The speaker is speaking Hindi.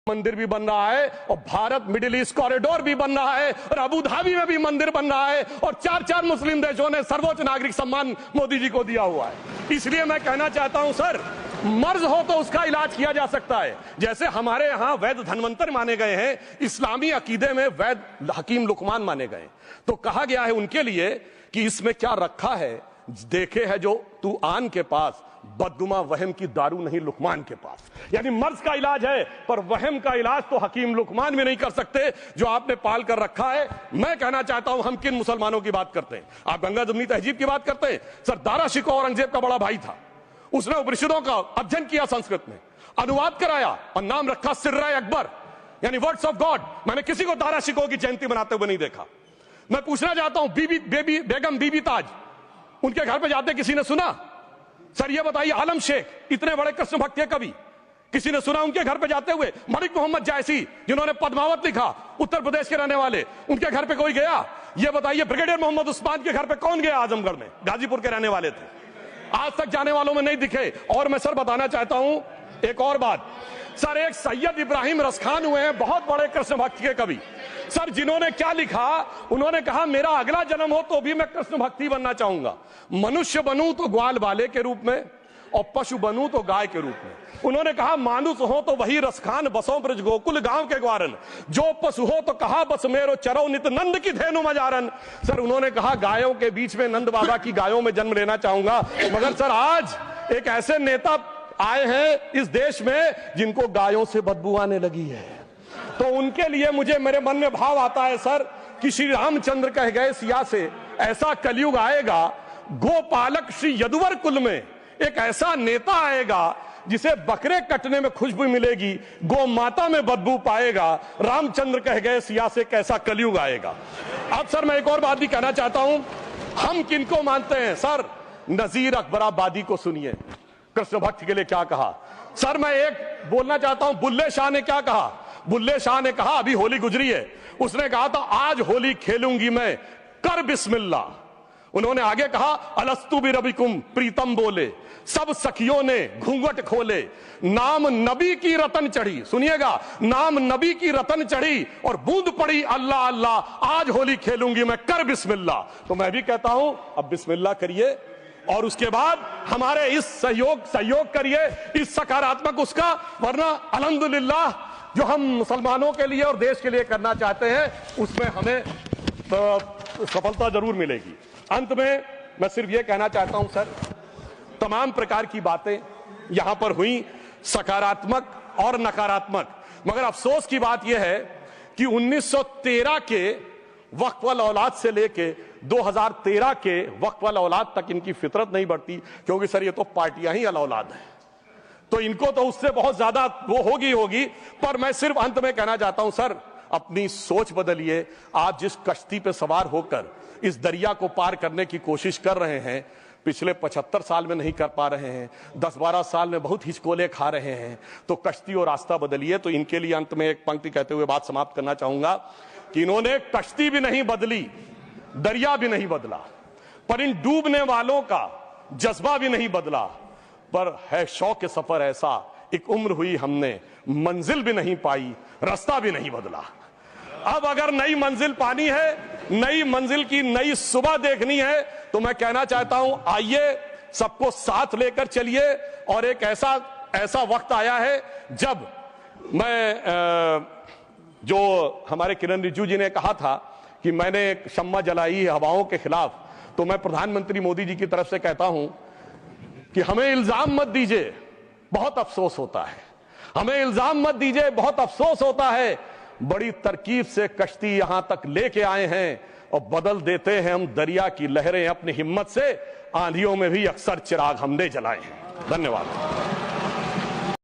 मंदिर भी बन रहा है और भारत मिडिल ईस्ट कॉरिडोर भी बन रहा है और अबू धाबी में भी मंदिर बन रहा है और 4 मुस्लिम देशों ने सर्वोच्च नागरिक सम्मान मोदी जी को दिया हुआ है। इसलिए मैं कहना चाहता हूं सर, मर्ज हो तो उसका इलाज किया जा सकता है। जैसे हमारे यहां वैद धन्वंतर माने गए हैं, इस्लामी अकीदे में वैद हकीम लुकमान माने गए, तो कहा गया है उनके लिए कि इसमें क्या रखा है, देखे है जो तू आन के पास, बदगुमा वहम की दारू नहीं लुकमान के पास। यानी मर्ज का इलाज है पर वहम का इलाज तो हकीम लुकमान भी नहीं कर सकते जो आपने पाल कर रखा है। मैं कहना चाहता हूं, हम किन मुसलमानों की बात करते हैं? आप गंगा जमुनी तहजीब की बात करते हैं। सर, दारा शिकोह औरंगजेब का बड़ा भाई था, उसने उपनिषदों का अध्ययन किया, संस्कृत में अनुवाद कराया और नाम रखा सिर्रा अकबर, यानी वर्ड्स ऑफ गॉड। मैंने किसी को दारा शिकोह की जयंती मनाते हुए नहीं देखा। मैं पूछना चाहता हूं, बेगम बीबी ताज, उनके घर पे जाते किसी ने सुना? सर ये बताइए, आलम शेख, इतने बड़े कृष्ण भक्त के कवि, किसी ने सुना उनके घर पे जाते हुए? मलिक मोहम्मद जायसी, जिन्होंने पद्मावत लिखा, उत्तर प्रदेश के रहने वाले, उनके घर पे कोई गया? ये बताइए, ब्रिगेडियर मोहम्मद उस्मान के घर पे कौन गया? आजमगढ़ में, गाजीपुर के रहने वाले थे, आज तक जाने वालों में नहीं दिखे। और मैं सर बताना चाहता हूं एक और बात, सर एक सैयद इब्राहिम रसखान हुए हैं, बहुत बड़े कृष्ण भक्त के कवि। सर जिन्होंने क्या लिखा, उन्होंने कहा मेरा अगला जन्म हो तो भी मैं कृष्ण भक्ति बनना चाहूंगा, मनुष्य बनूं तो ग्वाल बाले के रूप में और पशु बनूं तो गाय के रूप में। उन्होंने कहा मानुष हो तो वही रसखान, बसों ब्रज गोकुल गांव के ग्वारन, जो पशु हो तो कहा बस मेरो चरो नित नंद की धेनु मजारन। सर उन्होंने कहा गायों के बीच में नंद बाबा की गायों में जन्म लेना चाहूंगा। मगर सर आज एक ऐसे नेता आए हैं इस देश में जिनको गायों से बदबू आने लगी है, तो उनके लिए मुझे मेरे मन में भाव आता है सर कि श्री रामचंद्र कह गए सिया से, ऐसा कलयुग आएगा, गोपालक श्री यदुवर कुल में एक ऐसा नेता आएगा जिसे बकरे कटने में खुशबू मिलेगी, गौ माता में बदबू पाएगा। रामचंद्र कह गए सिया से, कैसा कलयुग आएगा। अब सर मैं एक और बात भी कहना चाहता हूं, हम किनको मानते हैं? सर नजीर अकबराबादी को सुनिए, कृष्ण भक्त के लिए क्या कहा। सर मैं एक बोलना चाहता हूं, बुल्ले शाह ने क्या कहा? बुल्ले शाह ने कहा, अभी होली गुजरी है, उसने कहा था आज होली खेलूंगी मैं, कर बिस्मिल्लाह। उन्होंने आगे कहा अलस्तु बि रबिकुम, प्रीतम बोले, सब सखियों ने घूंघट खोले, नाम नबी की रतन चढ़ी, सुनिएगा, नाम नबी की रतन चढ़ी और बूंद पड़ी अल्लाह अल्लाह, आज होली खेलूंगी मैं, कर बिस्मिल्लाह। तो मैं भी कहता हूं अब बिस्मिल्लाह करिए और उसके बाद हमारे इस सहयोग करिए, इस सकारात्मक उसका, वरना अल्हम्दुलिल्लाह जो हम मुसलमानों के लिए और देश के लिए करना चाहते हैं उसमें हमें सफलता जरूर मिलेगी। अंत में मैं सिर्फ ये कहना चाहता हूं सर, तमाम प्रकार की बातें यहां पर हुई, सकारात्मक और नकारात्मक, मगर अफसोस की बात यह है कि 1913 के वक्फ वाल औलाद से लेके 2013 के वक्फ वाल औलाद तक इनकी फितरत नहीं बढ़ती, क्योंकि सर ये तो पार्टियां ही अल औलाद हैं, तो इनको तो उससे बहुत ज्यादा वो होगी। पर मैं सिर्फ अंत में कहना चाहता हूं सर, अपनी सोच बदलिए। आप जिस कश्ती पे सवार होकर इस दरिया को पार करने की कोशिश कर रहे हैं, पिछले 75 साल में नहीं कर पा रहे हैं, 10-12 साल में बहुत हिचकोले खा रहे हैं, तो कश्ती और रास्ता बदलिए। तो इनके लिए अंत में एक पंक्ति कहते हुए बात समाप्त करना चाहूंगा कि इन्होंने कश्ती भी नहीं बदली, दरिया भी नहीं बदला, पर इन डूबने वालों का जज्बा भी नहीं बदला, पर है शौक के सफर ऐसा, एक उम्र हुई हमने, मंजिल भी नहीं पाई, रास्ता भी नहीं बदला। अब अगर नई मंजिल पानी है, नई मंजिल की नई सुबह देखनी है, तो मैं कहना चाहता हूं आइए सबको साथ लेकर चलिए। और एक ऐसा वक्त आया है जब मैं जो हमारे किरण रिजिजू जी ने कहा था कि मैंने एक शम्मा जलाई हवाओं के खिलाफ, तो मैं प्रधानमंत्री मोदी जी की तरफ से कहता हूं कि हमें इल्जाम मत दीजिए, बहुत अफसोस होता है, हमें इल्जाम मत दीजिए, बहुत अफसोस होता है। बड़ी तरकीब से कश्ती यहां तक लेके आए हैं और बदल देते हैं हम दरिया की लहरें अपनी हिम्मत से, आंधियों में भी अक्सर चिराग हमने जलाए हैं। धन्यवाद।